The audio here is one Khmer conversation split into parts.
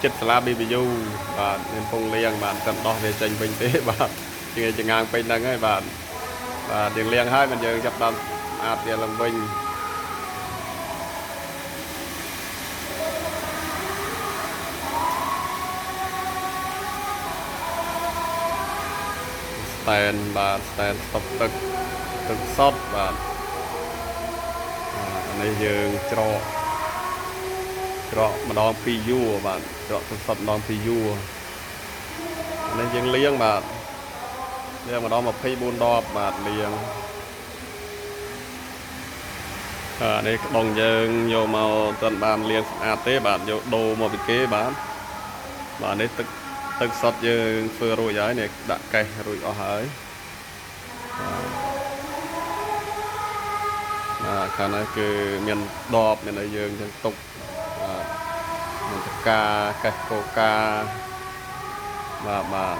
ចិត្តសាលា BBU បាទមានពងលៀងបាទតែដោះវាចេញវិញទេបាទជាចងាងពេញហ្នឹងហើយបាទយើងលៀងហើយមិនយើងចាប់ដល់អាចវាឡើងវិញស្តែនបាទស្តែនស្តុបទឹកសតបាទអានេះយើងច្រកម្ដង2យួរបាទច្រកទឹកសតម្ដង2យួរអានេះយើងលៀងបាទលៀងម្ដង24ដបបាទលៀងនេះក្ដុងយើងយកមកទាន់បានលាងស្អាតទេបាទយកដូរមកពីគេបាទនេះទឹកសុទ្ធយើងធ្វើរួចហើយនេះដាក់កេះរួចអស់ហើយខាងនេះគឺមានដបមានឲ្យយើងចឹងទុកមានតកាកេះកូកាបាទ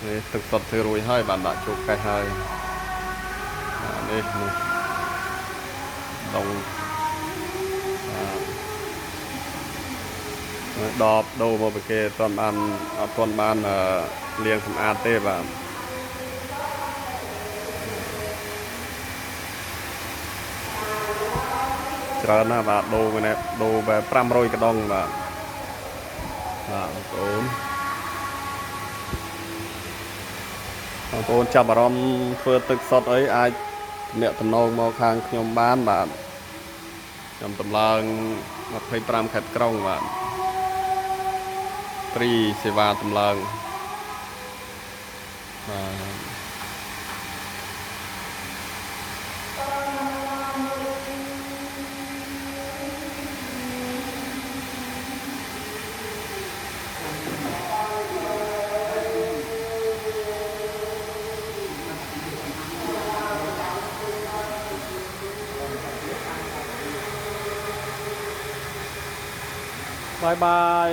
នេះទឹកសុទ្ធធ្វើរួចហើយបានដាក់ជោគកេះហើយនេះដងដបដូរមកពីគេអត់ទាន់បានលាងសម្អាតទេបាទច្រើនណាស់បាទដូរបែប500កដងបាទបងប្អូនចាប់អារម្មណ៍ធ្វើទឹកសុទ្ធអីអាចអ្នកតំណងមកខាងខ្ញុំបានបាទខ្ញុំតម្លើង25ខេត្តក្រុងបាទព្រីសេវាតម្លើងបាយ